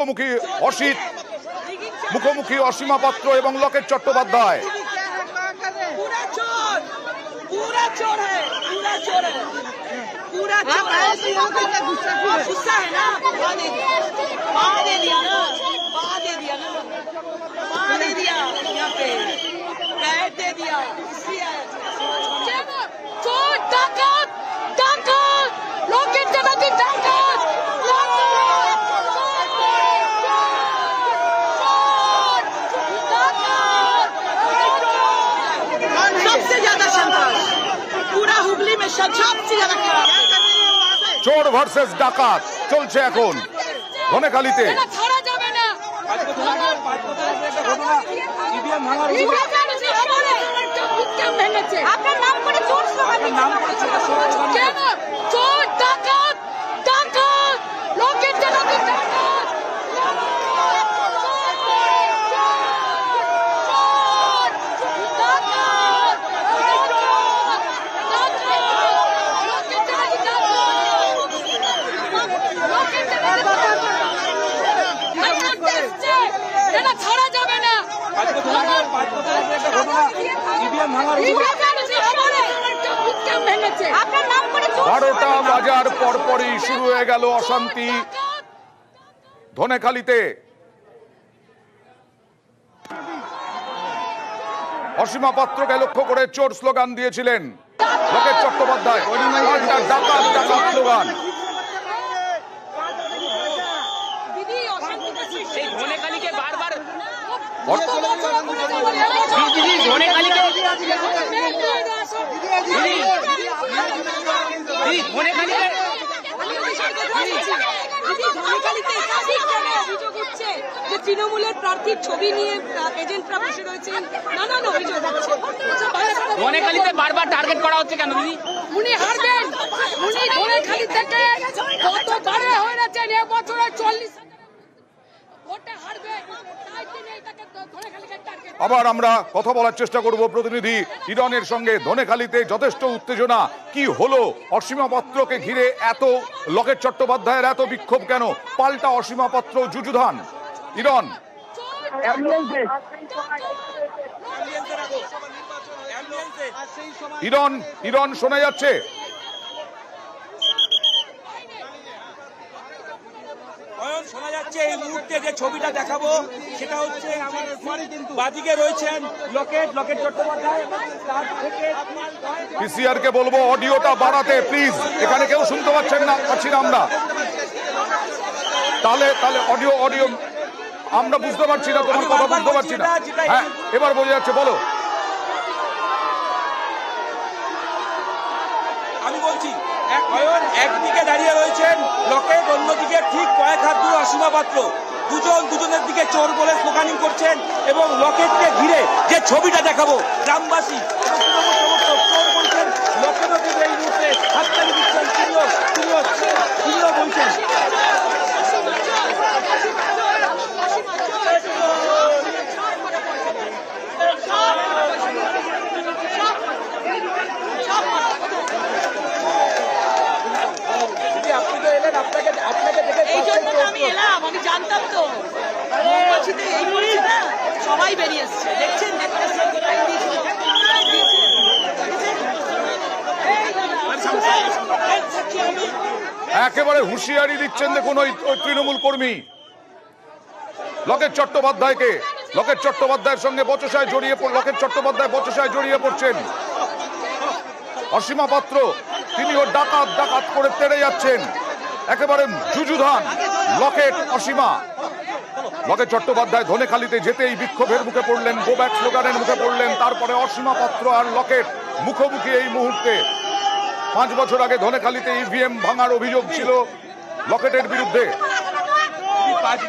মুখোমুখি অসিত, মুখোমুখি অসীমা পাত্র এবং লকেট চট্টোপাধ্যায়। চোর ভার্সেস ডাকাত চলছে এখন ধনেখালিতে। বারোটা বাজার পরপরই শুরু হয়ে গেল অশান্তি ধনেখালিতে। অসীমা পাত্রকে লক্ষ্য করে চোর স্লোগান দিয়েছিলেন লকেট চট্টোপাধ্যায়। ডাকাত ডাকাত স্লোগান। তৃণমূলের প্রার্থীর ছবি নিয়ে এজেন্টরা বসে রয়েছেন, নানান অভিযোগ হচ্ছে। ধনেখালিতে বারবার টার্গেট করা হচ্ছে কেন দিদি? উনি হারবেন। উনি ধনেখালি থেকে গতবারে হয়ে গেছেন, এবছরে 40 ভোটে হারবেন। তাই তিনি এটাকে ধনেখালিকে টার্গেট। আবার আমরা কথা বলার চেষ্টা করব প্রতিনিধি ইরনের সঙ্গে। ধনেখালিতে যথেষ্ট উত্তেজনা, কি হলো? অসীমা পাত্রকে ঘিরে এত লকেট চট্টোপাধ্যায়ের এত বিক্ষোভ কেন? পাল্টা অসীমা পাত্র যুযুধান। ইরন, ইরন ইরন শোনা যাচ্ছে? শোনা যাচ্ছে। এই মুহূর্তে যে ছবিটা দেখাবো সেটা হচ্ছে বাদিকে রয়েছেন লকেট চট্টোপাধ্যায়। পিসিআর কে বলবো অডিওটা বাড়াতে প্লিজ, এখানে কেউ শুনতে পাচ্ছি না আমরা। তাহলে অডিও আমরা বুঝতে পারছি না, তোমার কথা বুঝতে পারছি না। হ্যাঁ, এবার বোঝা যাচ্ছে, বলো। আমি বলছি একদিকে দাঁড়িয়ে রয়েছেন লকেট, অন্যদিকে ঠিক কয়েক হাত দূরে অসীমা পাত্র। দুজনের দিকে চোর বলে স্লোগানিং করছেন এবং লকেটকে ঘিরে যে ছবিটা দেখাবো গ্রামবাসী চোর বলছেন, লকেটও কিন্তু এই মুহূর্তে হাততালি দিচ্ছেন, তিনিও বলছেন। আমি জানতাম তো সবাই বেরিয়ে এসছে, দেখছেন। একেবারে হুঁশিয়ারি দিচ্ছেন দেখুন ওই তৃণমূল কর্মী লকেট চট্টোপাধ্যায়কে। লকেট চট্টোপাধ্যায়ের সঙ্গে বচসায় জড়িয়ে লকেট চট্টোপাধ্যায় বচসায় জড়িয়ে পড়ছেন। অসীমা পাত্র তিনিও ডাকাত ডাকাত করে তেড়ে যাচ্ছেন। একেবারে যুযুধান লকেট অসীমা। লকেট চট্টোপাধ্যায় ধনেখালিতে যেতেই বিক্ষোভের মুখে পড়লেন, গো ব্যাক স্লোগানের মুখে পড়লেন। তারপরে অসীমা পাত্র আর লকেট মুখোমুখি এই মুহূর্তে। 5 বছর আগে ধনেখালিতে ইভিএম ভাঙার অভিযোগ ছিল লকেটের বিরুদ্ধে। 5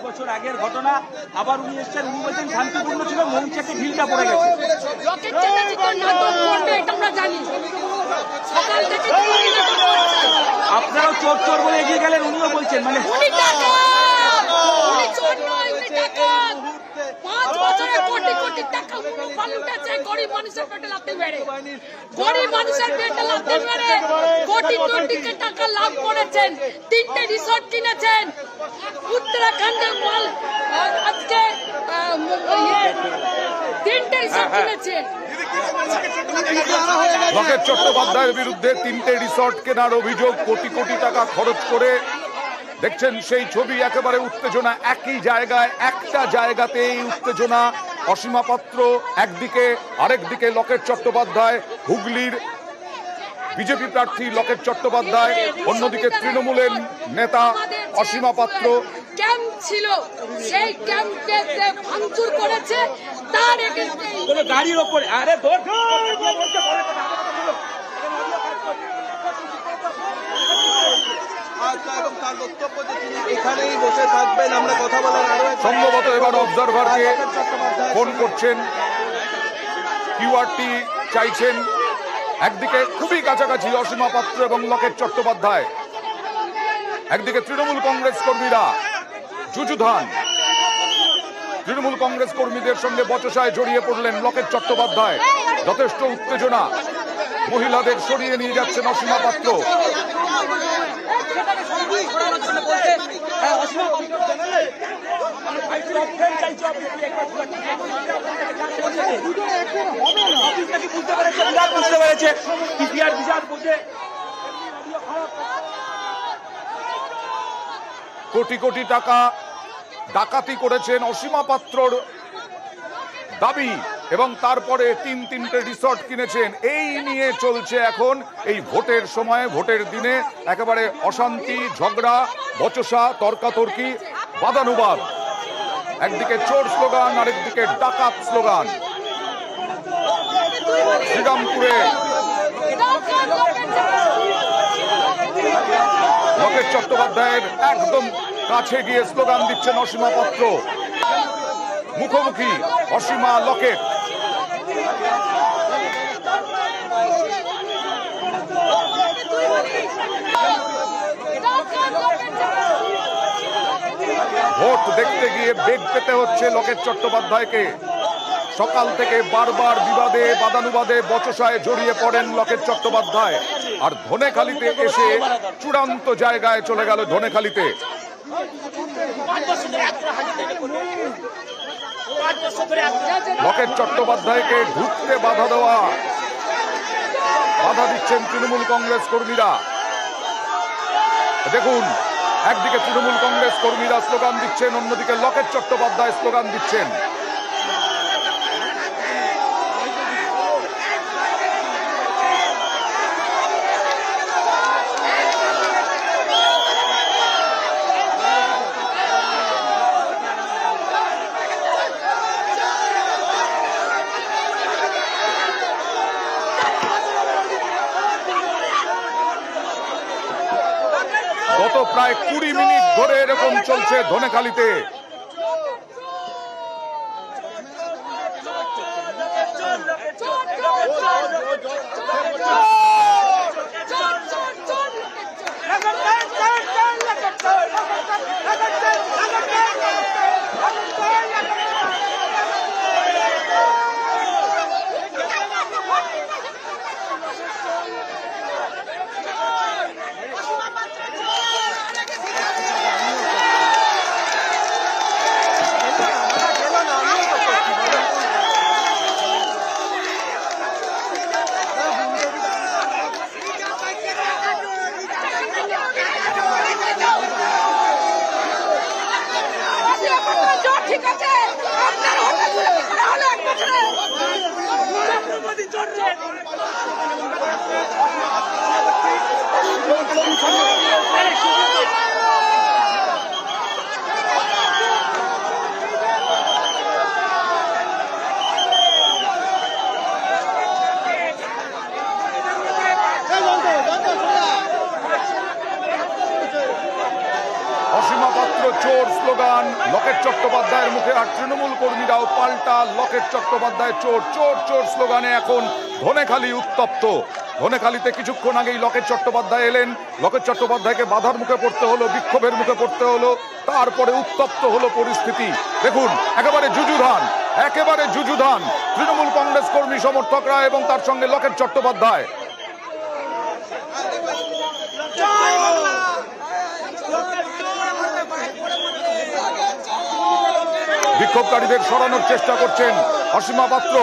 বছর আগের ঘটনা। আবার উনি এসছেন, উনি বলছেন শান্তিপূর্ণ ছিল, মৌচাকে ঢিলটা পড়ে গেছে। আপনারাও চোর বলে এগিয়ে গেলেন, উনিও বলছেন মানে পাল্টেছে গরিব মানুষের পেটে লাথি মেরে, গরিব মানুষের পেটে লাথি মেরে কোটি কোটি টাকা লাভ করেছেন, 3টে রিসর্ট কিনেছেন উত্তরাখণ্ডের মাল, আজকে 3টে রিসর্ট কিনেছেন। লকেট চট্টোপাধ্যায়ের বিরুদ্ধে 3টে রিসর্ট কেনার অভিযোগ, কোটি কোটি টাকা খরচ করে। দেখছেন সেই ছবি, একেবারে উত্তেজনা একই জায়গায়, একটা জায়গাতেই উত্তেজনা। অসীমা পাত্র একদিকে, আরেকদিকে লকেট চট্টোপাধ্যায়, হুগলির বিজেপি প্রার্থী লকেট চট্টোপাধ্যায়, অন্যদিকে তৃণমূলের নেতা অসীমা পাত্র। ক্যাম্প ছিল, সেই ক্যাম্পকে ভাঙচুর করেছে, তার কোনো গাড়ির ওপরে আরে ধর তার বক্তব্য যে তিনি এখানেই বসে থাকবেন, আমরা কথা বলার আরো সম্ভবত এবার অবজারভারকে ফোন করছেন, কিউআরটি চাইছেন। একদিকে খুবই কাছাকাছি অসীমা পাত্র এবং লকেট চট্টোপাধ্যায়, একদিকে তৃণমূল কংগ্রেস কর্মীরা যুযুধান। তৃণমূল কংগ্রেস কর্মীদের সঙ্গে বচসায় জড়িয়ে পড়লেন লকেট চট্টোপাধ্যায়। যথেষ্ট উত্তেজনা, মহিলাদের সরিয়ে নিয়ে যাচ্ছেন অসীমা পাত্র। বুঝতে পেরেছে কোটি কোটি টাকা ডাকাতি করেছেন অসীমা পাত্রর দাবি, এবং তারপরে 3টে রিসর্ট কিনেছেন। এই নিয়ে চলছে এখন এই ভোটের সময়, ভোটের দিনে একেবারে অশান্তি, ঝগড়া, বচসা, তর্কাতর্কি, বাদানুবাদ। একদিকে চোর স্লোগান, আরেকদিকে ডাকাত স্লোগান। শ্রীরামপুরে লকেট চট্টোপাধ্যায়ের একদম কাছে গিয়ে স্লোগান দিচ্ছেন অসীমা পাত্র। মুখোমুখি অসীমা লকেট। ভোট দেখতে গিয়ে বেগ পেতে হচ্ছে লকেট চট্টোপাধ্যায়কে। সকাল থেকে বারবার বিবাদে, বাদানুবাদে, বচসায় জড়িয়ে পড়েন লকেট চট্টোপাধ্যায়। আর ধনেখালিতে এসে চূড়ান্ত জায়গায় চলে গেল ধনেখালিতে। লকেট চট্টোপাধ্যায়কে ঢুকতে বাধা দেওয়া, বাধা দিচ্ছেন তৃণমূল কংগ্রেস কর্মীরা। দেখুন, একদিকে তৃণমূল কংগ্রেস কর্মীরা স্লোগান দিচ্ছেন, অন্যদিকে লকেট চট্টোপাধ্যায় স্লোগান দিচ্ছেন। গত প্রায় 20 মিনিট ধরে এরকম চলছে ধনেখালিতে। ঠিক আছে, আপনার হোটেল হলো এক বছরে অসীমা পাত্র চোর স্লোগান লকেট চট্টোপাধ্যায়ের মুখে, আর তৃণমূল কর্মীরাও পাল্টা লকেট চট্টোপাধ্যায় চোর চোর চোর স্লোগানে এখন ধনেখালি উত্তপ্ত। ধনেখালিতে কিছুক্ষণ আগেই লকেট চট্টোপাধ্যায় এলেন, লকেট চট্টোপাধ্যায়কে বাধার মুখে পড়তে হলো, বিক্ষোভের মুখে পড়তে হলো, তারপরে উত্তপ্ত হলো পরিস্থিতি। দেখুন একেবারে যুযুধান তৃণমূল কংগ্রেস কর্মী সমর্থকরা এবং তার সঙ্গে লকেট চট্টোপাধ্যায়। বিক্ষোভকারীদের সরানোর চেষ্টা করছেন অসীমা পাত্র।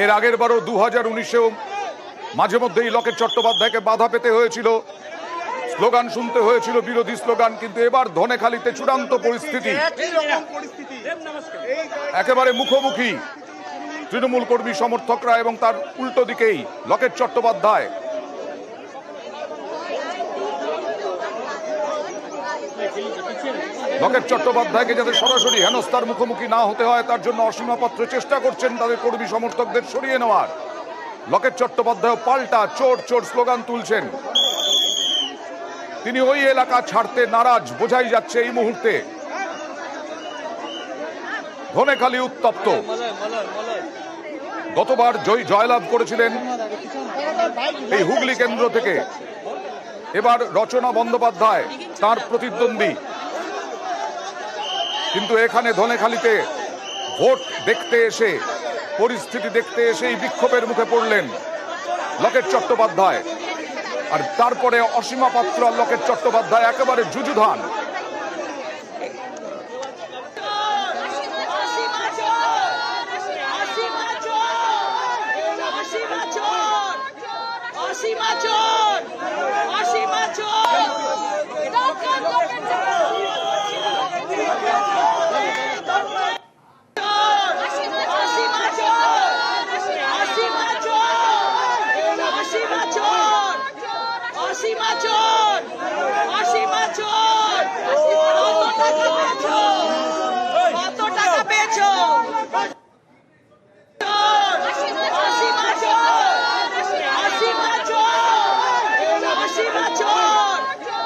এর আগের বারও 2019-এও মাঝে মধ্যেই লকেট চট্টোপাধ্যায়কে বাধা পেতে হয়েছিল, স্লোগান শুনতে হয়েছিল, বিরোধী স্লোগান। কিন্তু এবার ধনেখালিতে চূড়ান্ত পরিস্থিতি, একেবারে মুখোমুখি তৃণমূল কর্মী সমর্থকরা এবং তার উল্টো দিকেই লকেট চট্টোপাধ্যায়। লকেট চট্টোপাধ্যায়কে যাতে সরাসরি হেনস্থার মুখোমুখি না হতে হয় তার জন্য অসীমা পাত্র চেষ্টা করছেন তাদের কর্মী সমর্থকদের সরিয়ে নেওয়ার। লকেট চট্টোপাধ্যায় পাল্টা চোর চোর স্লোগান তুলছেন। তিনি ওই এলাকা ছাড়তে নারাজ, বোঝাই যাচ্ছে এই মুহূর্তে। ধনেখালি উত্তপ্ত। গতবার জয়লাভ করেছিলেন এই হুগলি কেন্দ্র থেকে, এবার রচনা বন্দ্যোপাধ্যায় তার প্রতিদ্বন্দ্বী। কিন্তু এখানে ধনেখালিতে ভোট দেখতে এসে, পরিস্থিতি দেখতে এসে এই বিক্ষোভের মুখে পড়লেন লকেট চট্টোপাধ্যায়। আর তারপরে অসীমা পাত্র আর লকেট চট্টোপাধ্যায় একেবারে যুযুধান।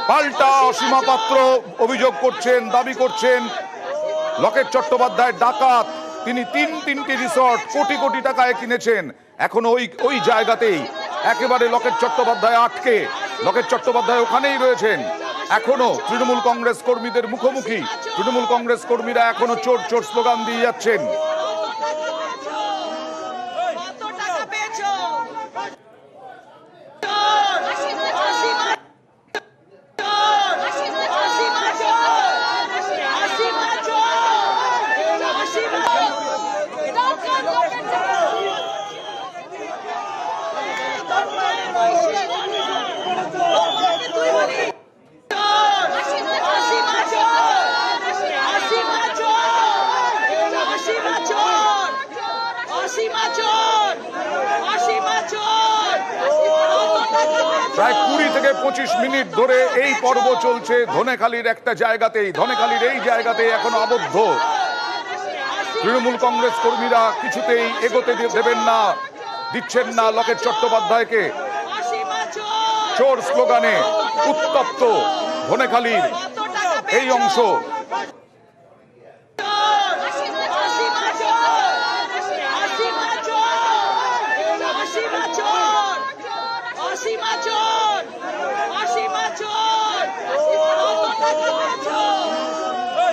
পাল্টা অসীমা পাত্র অভিযোগ করছেন, দাবি করছেন লকেট চট্টোপাধ্যায় ডাকাত। তিনি তিনটি রিসর্ট কোটি কোটি টাকায় কিনেছেন, এখন ওই জায়গাতেই একেবারে লকেট চট্টোপাধ্যায় আটকে। লকেট চট্টোপাধ্যায় ওখানেই রয়েছেন, এখনো তৃণমূল কংগ্রেস কর্মীদের মুখোমুখি। তৃণমূল কংগ্রেস কর্মীরা এখনো চোর চোর স্লোগান দিয়ে যাচ্ছেন। প্রায় 20 থেকে 25 মিনিট ধরে এই পর্ব চলছে ধনেখালির একটা জায়গাতেই। ধনেখালির এই জায়গাতেই এখনো আবদ্ধ। তৃণমূল কংগ্রেস কর্মীরা কিছুতেই এগোতে দেবেন না, দিচ্ছেন না লকেট চট্টোপাধ্যায়কে। চোর স্লোগানে উত্তপ্ত ধনেখালির এই অংশ।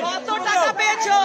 কত টাকা পেয়েছো?